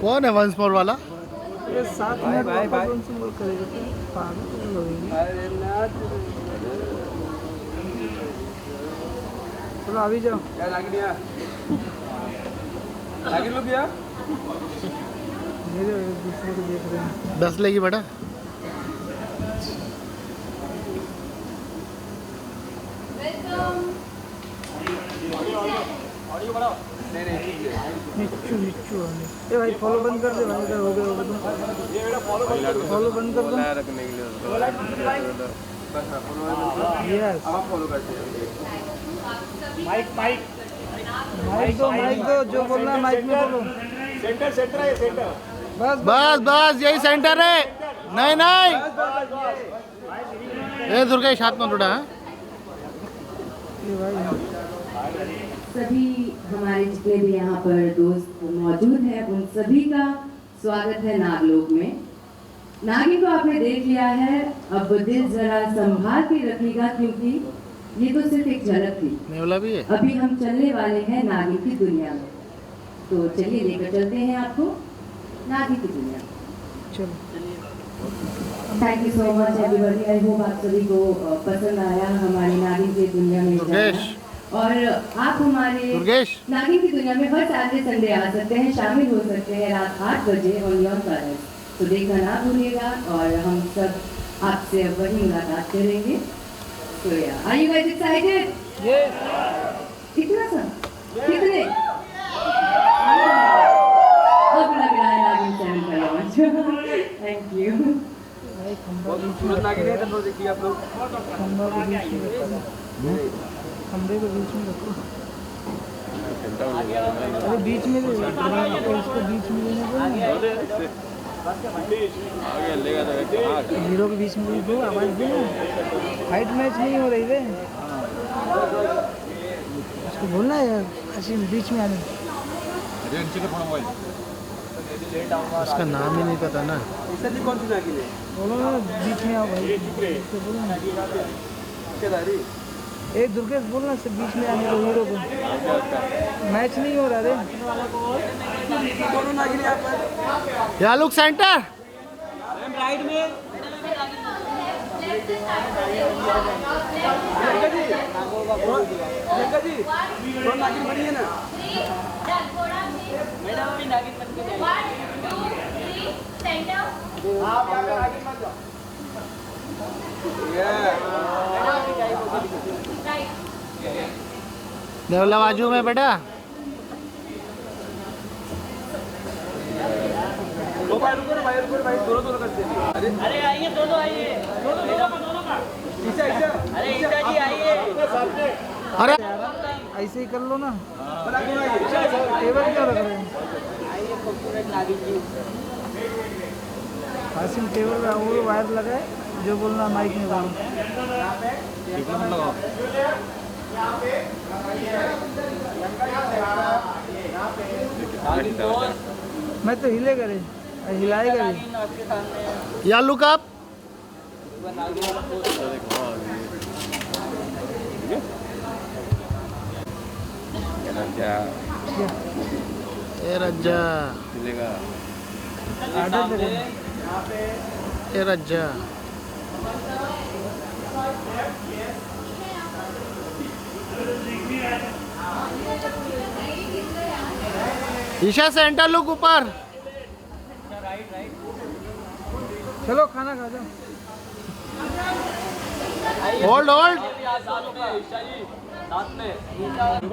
कौन है once more वाला? ये 7 मिनट वापस उनसे बोल करेगा तो पागल हो गई। चलो अभी जाओ। क्या लागी दिया? लागी लो क्या? मेरे एक दूसरे को देख रहे हैं। 10 लेगी बेटा। निच्चू ए भाई फॉलो बंद कर दे भाई, इधर हो गए फॉलो बंद कर दो रखने के लिए। यस माइक दो जो बोलना है माइक में बोलो। सेंटर है सेंटर। बस यही सेंटर है। नहीं ये दुर्गेश हाथ में उड़ा। सभी हमारे जितने भी यहाँ पर दोस्त मौजूद हैं उन सभी का स्वागत है नागलोक में। नागिन को आपने देख लिया है, अब दिल जरा संभाल के रखिएगा क्योंकि ये तो सिर्फ एक झलक थी। नेवला भी है। अभी हम चलने वाले हैं नागिन की दुनिया में, तो चलिए लेकर चलते हैं आपको नागिन की दुनिया। चलो thank you so much everybody. I hope आप सभी को पसंद आया हमारी नागिन की दुनिया में जाना। और आप हमारे नागिन की दुनिया में हर सैटरडे संडे आ सकते हैं, शामिल हो सकते हैं रात 8 बजे ऑन योर चैनल। तो देखना ना भूलिएगा और हम सब आपसे वही मुलाकात करेंगे। तो यार are you guys excited? Yes. कितना सा कितने अब लग रहा है नागिन चैनल का लॉन्च। Thank you. भाई खंबा सूरज नागिन है तो देखिए आप लोग खंबा को बीच में रखो, खंबे को बीच में रखो। अरे बीच में इसको बीच में लेने हीरो के बीच में दो आवाज दो। हाइट मैच नहीं हो रही है, उसको बोलना है हसीन बीच में आने। उसका नाम ही नहीं पता ना। कौन सी नागिन है? बोलो ना बीच में आओ भाई। बोलो ना ए दुर्गेश बोलना सब बीच में आने को हीरो को। मैच नहीं हो रहा रे। दोनों नागिन यहाँ पर। या लुक सेंटर राइट में। जी दोनों नागिन बनी है ना। मैडम अभी नागिन बन के 1 2 3 सेंटर। आप यहाँ पे नागिन मत जाओ। नेवला बाजू में बेटा। भाई दोनों करते हैं। अरे आइए दोनों आइए। दोनों का अरे ईसा जी आइए। अरे ऐसे ही कर लो ना। टेबल क्यों रख रहे हैं? हासिम टेबल में वो वायर लगाए जो बोलना माइक में बोलो। मैं तो हिलेगा रे, हिलाएगा रे। या लुक अप। ए रज्जा ए रज्जा ईशा सेंटर लुक ऊपर। चलो खाना खा जाओ। होल्ड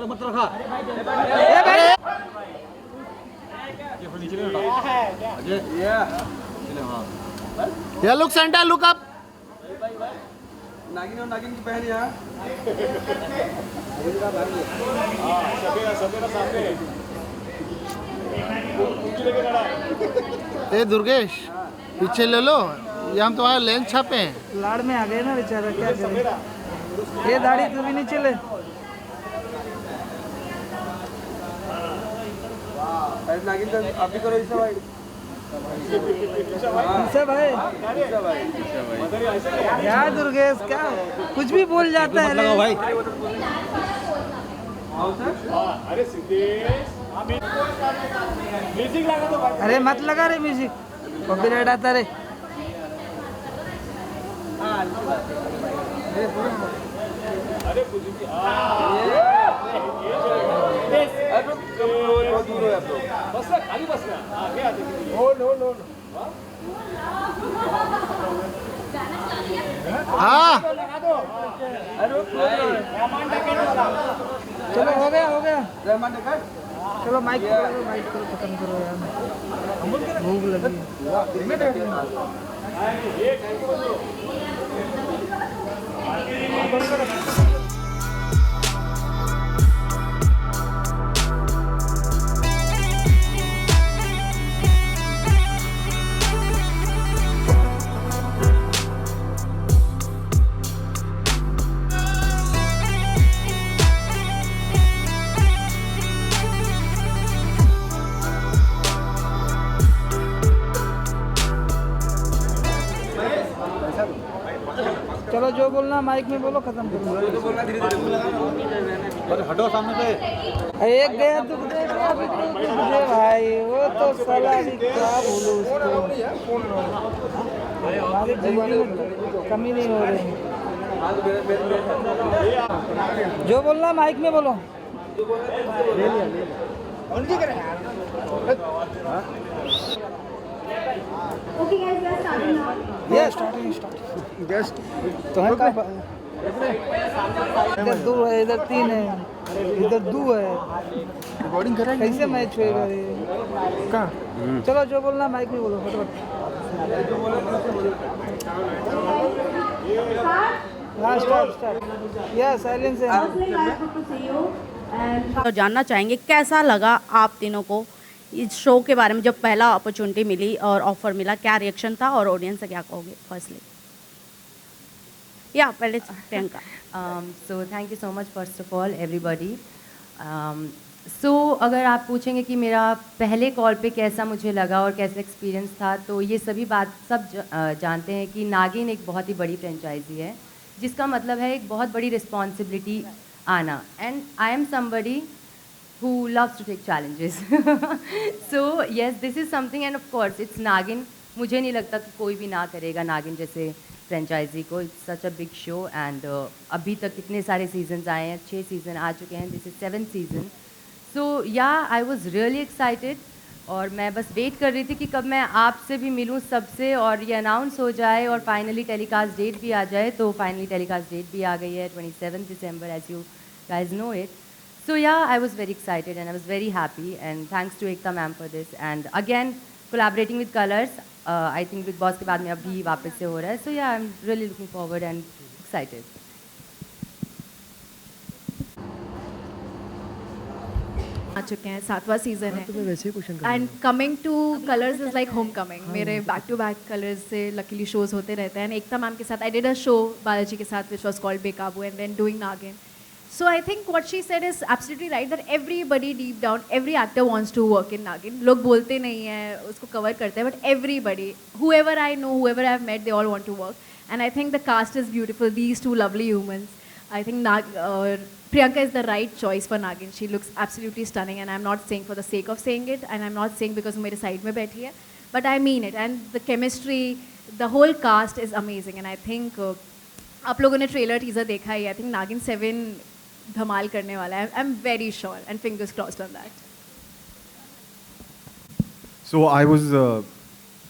मत रखा। या लुक सेंटर लुक अप। नागिन और नागिन की बहन यहाँ। ए दुर्गेश पीछे ले लो, ये हम तुम्हारा लेंस छापे हैं। लाड़ में आ गए ना बेचारा, क्या करे। ये दाढ़ी तू भी नहीं चले। नागिन का आप भी करो ईसा भाई। ईसा भाई क्या दुर्गेश क्या कुछ भी बोल जाता है भाई। अरे सिद्धेश अरे मत लगा रे म्यूजिक, कॉपीराइट आता रे। हाँ चलो हो गया। चलो माइक करो, खत्म करो यार, भूख लगी है। चलो जो बोलना माइक में बोलो, खत्म करो। हटो सामने से। एक गया दुख दे गया मुझे भाई, वो तो साला भी क्या बोलूं उसको। हमारी जिंदगी में कमी नहीं हो रही। जो बोलना माइक में बोलो। Okay guys, we are starting now. ये स्टार्टिंग तो है का इधर 2 है, इधर 3 है, इधर 2 है। रिकॉर्डिंग कर रहे हैं कैसे मैच होएगा ये? कहाँ? चलो जो बोलना माइक में बोलो फटाफट। स्टार्ट या साइलेंस है। Firstly, I want to see you and तो जानना चाहेंगे कैसा लगा आप तीनों को इस शो के बारे में, जब पहला अपॉर्चुनिटी मिली और ऑफर मिला, क्या रिएक्शन था और ऑडियंस से क्या कहोगे फर्स्टली? या पहले Priyanka. So thank you so much first of all everybody. So अगर आप पूछेंगे कि मेरा पहले कॉल पे कैसा मुझे लगा और कैसा एक्सपीरियंस था, तो ये सभी बात सब जानते हैं कि नागिन एक बहुत ही बड़ी फ्रेंचाइजी है, जिसका मतलब है एक बहुत बड़ी रिस्पॉन्सिबिलिटी आना। And I am somebody who loves to take challenges. So yes, this is something, and of course it's Nagin. मुझे नहीं लगता कि कोई भी ना करेगा नागिन जैसे फ्रेंचाइजी को। It's such a big show and अभी तक कितने सारे सीजन्स आए हैं, 6 सीज़न आ चुके हैं, दिस इज 7th सीज़न। सो या आई वॉज रियली एक्साइटेड और मैं बस वेट कर रही थी कि कब मैं आपसे भी मिलूँ सबसे और ये अनाउंस हो जाए और फाइनली टेलीकास्ट डेट भी आ जाए। तो फाइनली टेलीकास्ट डेट भी आ गई है 27 दिसंबर, as you guys know it. So yeah, I was very excited and I was very happy, and thanks to Ekta ma'am for this, and again collaborating with Colors. I think Big Boss के बाद में अभी वापस से हो रहा है. So yeah, I'm really looking forward and excited. आ चुके हैं, 7वां सीजन है and coming two colours is like home coming. मेरे बैक टू बैक कलर्स से लकीली शोज होते रहते हैं। एकता मैम के साथ I did a show Balaji के साथ विच वॉज कॉल्ड बेकाबू एंड देन डूइंग नागिन। So I think what she said is absolutely right, that everybody deep down, every actor wants to work in Nagin. लोग बोलते नहीं हैं, उसको cover करते हैं, but everybody, whoever I know, whoever I've met, they all want to work. And I think the cast is beautiful. These two lovely humans. I think Priyanka is the right choice for Nagin. She looks absolutely stunning, and I'm not saying for the sake of saying it, and I'm not saying because वो मेरे side में बैठी है, but I mean it. And the chemistry, the whole cast is amazing. And I think आप लोगों ने trailer teaser देखा ही. I think Nagin 7 धमाल करने वाला है. I'm very sure and fingers crossed on that. So I was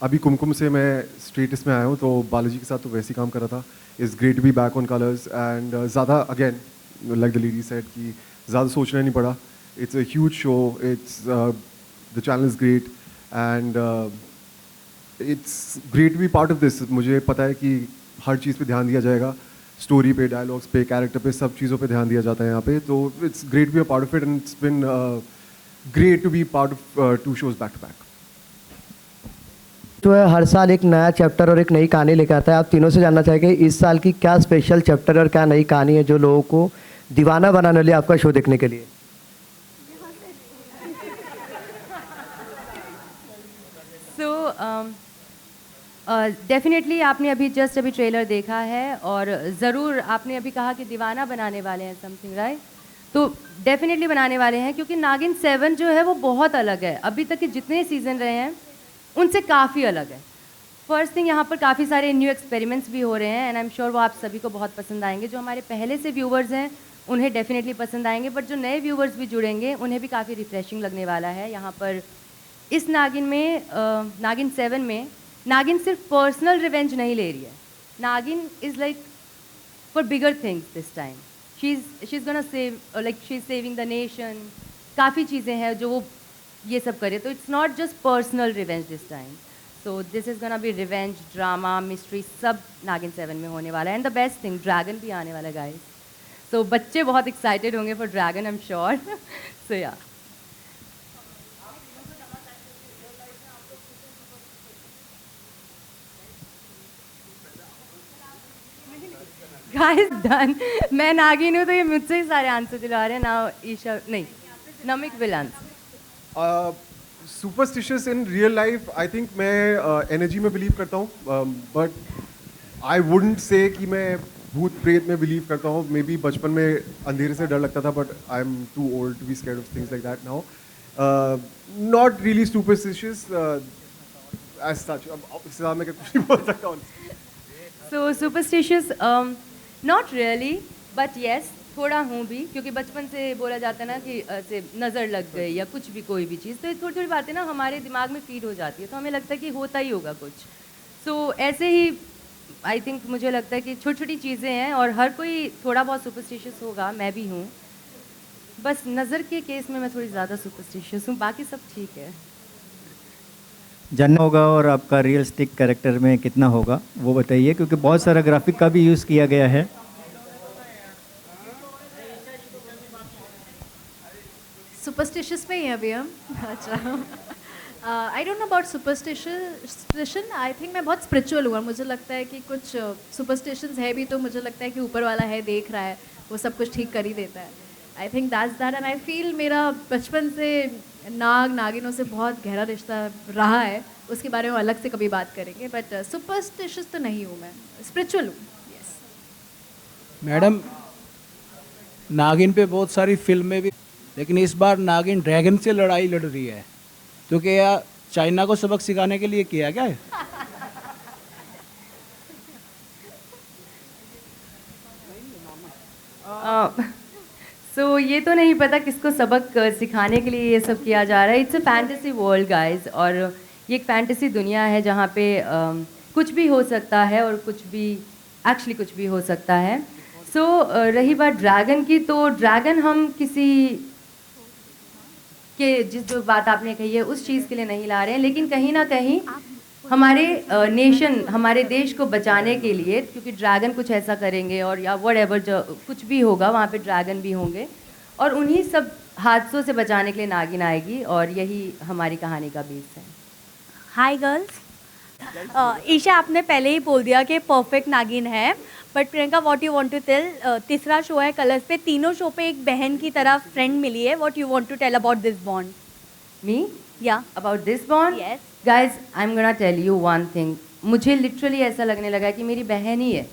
अभी कुमकुम से मैं स्ट्रेटस में आया हूँ, तो बालाजी के साथ तो वैसे ही काम कर रहा था. It's great to be back on Colors and ज़्यादा again like the lady said कि ज़्यादा सोचना नहीं पड़ा. It's a huge show. It's the channel is great and it's great to be part of this. मुझे पता है कि हर चीज़ पे ध्यान दिया जाएगा. स्टोरी पे, डायलॉग्स पे, कैरेक्टर पे, सब चीज़ों पे ध्यान दिया जाता है यहाँ पे. तो it's great to be a part of it and it's been great to be part of 2 shows back to back. तो हर साल एक नया चैप्टर और एक नई कहानी लेकर आता है. आप तीनों से जानना चाहेंगे इस साल की क्या स्पेशल चैप्टर और क्या नई कहानी है जो लोगों को दीवाना बनाने लिए आपका शो देखने के लिए. So डेफिनेटली आपने अभी ट्रेलर देखा है और ज़रूर आपने अभी कहा कि दीवाना बनाने वाले हैं समथिंग, राइट? तो डेफिनेटली बनाने वाले हैं, क्योंकि नागिन 7 जो है वो बहुत अलग है, अभी तक के जितने सीज़न रहे हैं उनसे काफ़ी अलग है। फर्स्ट थिंग, यहाँ पर काफ़ी सारे न्यू एक्सपेरिमेंट्स भी हो रहे हैं एंड आई एम श्योर वो आप सभी को बहुत पसंद आएंगे। जो हमारे पहले से व्यूवर्स हैं उन्हें डेफिनेटली पसंद आएंगे, बट जो नए व्यूवर्स भी जुड़ेंगे उन्हें भी काफ़ी रिफ्रेशिंग लगने वाला है। यहाँ पर इस नागिन में नागिन 7 में नागिन सिर्फ पर्सनल रिवेंज नहीं ले रही है, नागिन is like for bigger things this time. She is gonna save, like she is saving the nation, काफ़ी चीज़ें हैं जो वो ये सब करे, तो it's not just personal revenge this time. So this is gonna be revenge, drama, mystery, सब नागिन 7 में होने वाला है। And the best thing, dragon भी आने वाला है गाइस, सो बच्चे बहुत एक्साइटेड होंगे for dragon, I am sure. So yeah guys done. मैं नागिन हूँ तो ये मुझसे ही सारे आंसर दिला रहे हैं ना। ईशा नहीं, Namik will answer. Superstitious in real life, I think मैं एनर्जी में बिलीव करता हूँ, बट आई वुडंट से कि मैं भूत प्रेत में बिलीव करता हूँ। मे बी बचपन में अंधेरे से डर लगता था, but I am too old to be scared of things like that now. Not really superstitious as such. अब इससे ज़्यादा मैं कुछ नहीं बोल सकता हूँ। So superstitious not really, but yes थोड़ा हूँ भी, क्योंकि बचपन से बोला जाता है ना कि ऐसे नज़र लग गई या कुछ भी, कोई भी चीज़, तो ये थोड़ी थोड़ी बातें ना हमारे दिमाग में फीड हो जाती है, तो हमें लगता है कि होता ही होगा कुछ। सो ऐसे ही आई थिंक मुझे लगता है कि छोटी छोटी चीज़ें हैं और हर कोई थोड़ा बहुत सुपरस्टिशियस होगा, मैं भी हूँ। बस नज़र के केस में मैं थोड़ी ज़्यादा सुपरस्टिशियस हूँ, बाकी सब ठीक है। जानना होगा और आपका रियलिस्टिक कैरेक्टर में कितना होगा वो बताइए, क्योंकि बहुत सारा ग्राफिक का भी यूज़ किया गया है। सुपरस्टिशियस में ही हैं अभी हम। अच्छा, I don't know about superstition. I think मैं बहुत स्पिरिचुअल हूँ और मुझे लगता है कि कुछ सुपरस्टिशंस है भी, तो मुझे लगता है कि ऊपर वाला है, देख रहा है, वो सब कुछ ठीक कर ही देता है। I think that's that, and I feel मेरा बचपन से नागिनों से बहुत गहरा रिश्ता रहा है, उसके बारे में अलग से कभी बात करेंगे, बट सुपरस्टिशियस तो नहीं हूँ मैं, स्पिरिचुअल हूँ। यस मैडम, नागिन पे बहुत सारी फिल्में भी, लेकिन इस बार नागिन ड्रैगन से लड़ाई लड़ रही है, तो क्या चाइना को सबक सिखाने के लिए किया क्या है? सो ये तो नहीं पता किसको सबक सिखाने के लिए ये सब किया जा रहा है। It's a fantasy world guys, और ये एक फैंटेसी दुनिया है जहाँ पे कुछ भी हो सकता है और कुछ भी एक्चुअली कुछ भी हो सकता है। सो रही बात ड्रैगन की, तो ड्रैगन हम किसी के जो बात आपने कही है उस चीज़ के लिए नहीं ला रहे हैं, लेकिन कहीं ना कहीं हमारे नेशन, हमारे देश को बचाने के लिए, क्योंकि ड्रैगन कुछ ऐसा करेंगे और या व्हाटएवर जो कुछ भी होगा वहाँ पे ड्रैगन भी होंगे, और उन्हीं सब हादसों से बचाने के लिए नागिन आएगी, और यही हमारी कहानी का बेस है। हाय गर्ल्स, ईशा आपने पहले ही बोल दिया कि परफेक्ट नागिन है, but Priyanka what you want to tell, तीसरा शो है कलर्स पे, तीनों शो पे एक बहन की तरह फ्रेंड मिली है, what you want to tell about this bond? Me या about this bond? Yes guys, I am gonna tell you one thing, मुझे लिटरली ऐसा लगने लगा कि मेरी बहन ही है।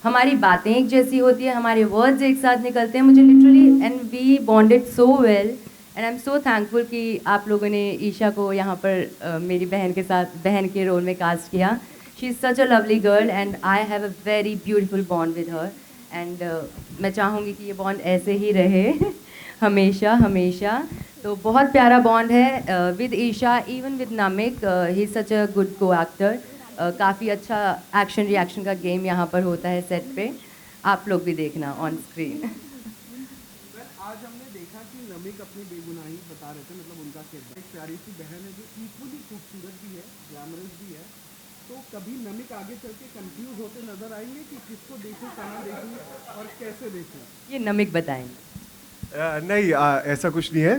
हमारी बातें एक जैसी होती है, हमारे वर्ड्स एक साथ निकलते हैं, मुझे literally, and we bonded so well, and I am so thankful कि आप लोगों ने ईशा को यहाँ पर मेरी बहन के साथ, बहन के रोल में कास्ट किया। She is such a lovely girl and I have a very beautiful bond with her, and मैं चाहूँगी कि ये बॉन्ड ऐसे ही रहे हमेशा हमेशा। तो बहुत प्यारा बॉन्ड है with Isha, even with Namik, he is such a good co actor. काफ़ी अच्छा एक्शन रिएक्शन का गेम यहाँ पर होता है सेट पे, आप लोग भी देखना ऑन स्क्रीन। आज हमने देखा कि नमिक अपनी बेगुनाही बता रहे थे, मतलब उनका किरदार, एक प्यारी सी बहन है जो इक्वली खूबसूरत भी है, ग्लैमरस भी है, तो कभी नमिक आगे चल के कंफ्यूज होते नजर आएंगे कि किसको देखूं, कहाँ देखूं और कैसे देखूं? ये नमिक बताएंगे। नहीं, ऐसा कुछ नहीं है।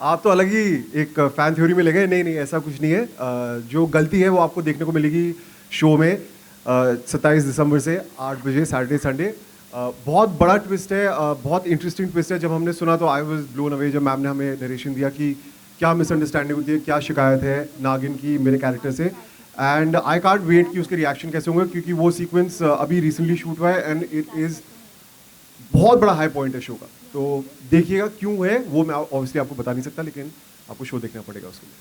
आप तो अलग ही एक फैन थ्योरी में ले गए। नहीं, ऐसा कुछ नहीं है। जो गलती है वो आपको देखने को मिलेगी शो में 27 दिसंबर से 8 बजे सैटरडे संडे। बहुत बड़ा ट्विस्ट है, बहुत इंटरेस्टिंग ट्विस्ट है। जब हमने सुना तो आई वाज ब्लोन अवे, जब मैम ने हमें नरेशन दिया कि क्या मिसअंडरस्टैंडिंग होती है, क्या शिकायत है नागिन की मेरे कैरेक्टर से, एंड आई कांट वेट कि उसके रिएक्शन कैसे होंगे, क्योंकि वो सीक्वेंस अभी रिसेंटली शूट हुआ है एंड इट इज़ बहुत बड़ा हाई पॉइंट है शो का, तो देखिएगा क्यों है वो मैं ऑब्वियसली आपको बता नहीं सकता, लेकिन आपको शो देखना पड़ेगा उसके लिए।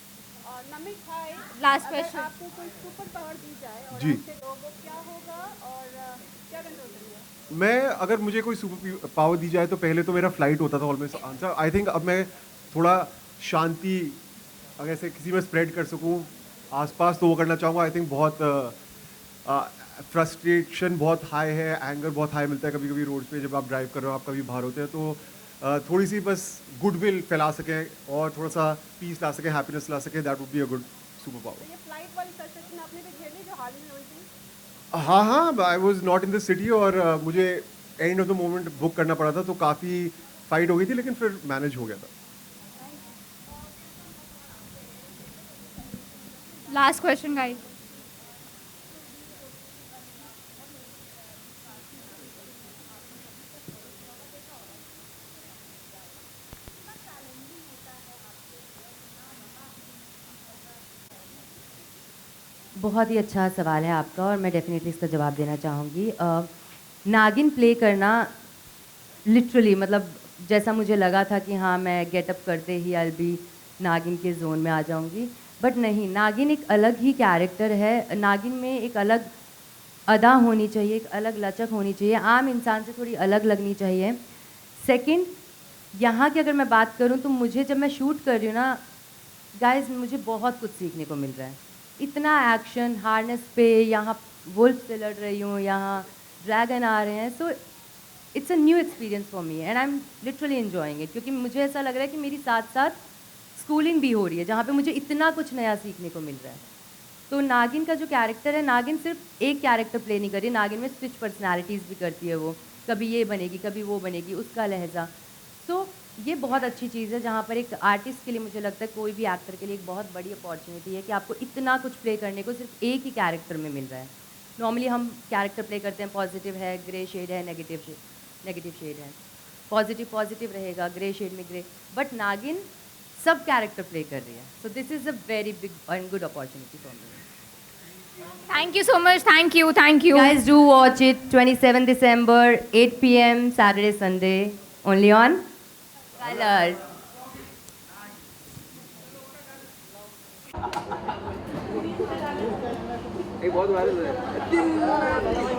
Last question. आपको कोई सुपर पावर दी जाए और जी। आपसे लोगों को क्या होगा और क्या कंट्रोल करेंगे? मैं अगर मुझे कोई सुपर पावर दी जाए तो पहले तो मेरा फ्लाइट होता था ऑलमोस्ट आंसर। आई थिंक अब मैं थोड़ा शांति अगर ऐसे किसी में स्प्रेड कर सकूं आसपास तो वो करना चाहूँगा। आई थिंक बहुत फ्रस्ट्रेशन बहुत हाई है, एंगर बहुत हाई मिलता है कभी कभी रोड पे जब आप ड्राइव कर रहे हो, आप कभी बाहर होते हैं, तो थोड़ी सी बस गुडविल फैला सकें और थोड़ा सा पीस ला सकें, हैप्पीनेस ला सकें, that would be a good super power. ये फ्लाइट वाली सिचुएशन आपने भी झेली जो हाल ही में हुई थी? हाँ, I was not in the city और मुझे end of the moment book करना पड़ा था, तो काफ़ी फाइट हो गई थी, लेकिन फिर मैनेज हो गया था। Last question guys. बहुत ही अच्छा सवाल है आपका और मैं डेफिनेटली इसका जवाब देना चाहूँगी। नागिन प्ले करना लिटरली मतलब जैसा मुझे लगा था कि हाँ मैं गेटअप करते ही आई बी नागिन के जोन में आ जाऊँगी, बट नहीं, नागिन एक अलग ही कैरेक्टर है। नागिन में एक अलग अदा होनी चाहिए, एक अलग लचक होनी चाहिए, आम इंसान से थोड़ी अलग लगनी चाहिए। सेकंड, यहाँ की अगर मैं बात करूँ तो मुझे जब मैं शूट कर रही हूँ ना गाइस, मुझे बहुत कुछ सीखने को मिल रहा है। इतना एक्शन, हार्नेस पे, यहाँ वुल्फ से लड़ रही हूँ, यहाँ ड्रैगन आ रहे हैं, so it's a new experience for me and I am literally enjoying it, क्योंकि मुझे ऐसा लग रहा है कि मेरी साथ साथ स्कूलिंग भी हो रही है जहाँ पे मुझे इतना कुछ नया सीखने को मिल रहा है। तो नागिन का जो कैरेक्टर है, नागिन सिर्फ एक कैरेक्टर प्ले नहीं कर रही, नागिन में स्विच पर्सनैलिटीज़ भी करती है वो, कभी ये बनेगी कभी वो बनेगी, उसका लहजा। सो ये बहुत अच्छी चीज़ है जहाँ पर एक आर्टिस्ट के लिए मुझे लगता है कोई भी एक्टर के लिए एक बहुत बड़ी अपॉर्चुनिटी है कि आपको इतना कुछ प्ले करने को सिर्फ एक ही कैरेक्टर में मिल रहा है। नॉर्मली हम कैरेक्टर प्ले करते हैं, पॉजिटिव है, ग्रे शेड है, नेगेटिव शेड है, पॉजिटिव रहेगा, ग्रे शेड में ग्रे, बट नागिन सब कैरेक्टर प्ले कर रही है। So this is a very big and good opportunity for me. Thank you so much, thank you Guys, do watch it 27 December 8 p.m. Saturday Sunday only on Colors. बहुत viral है।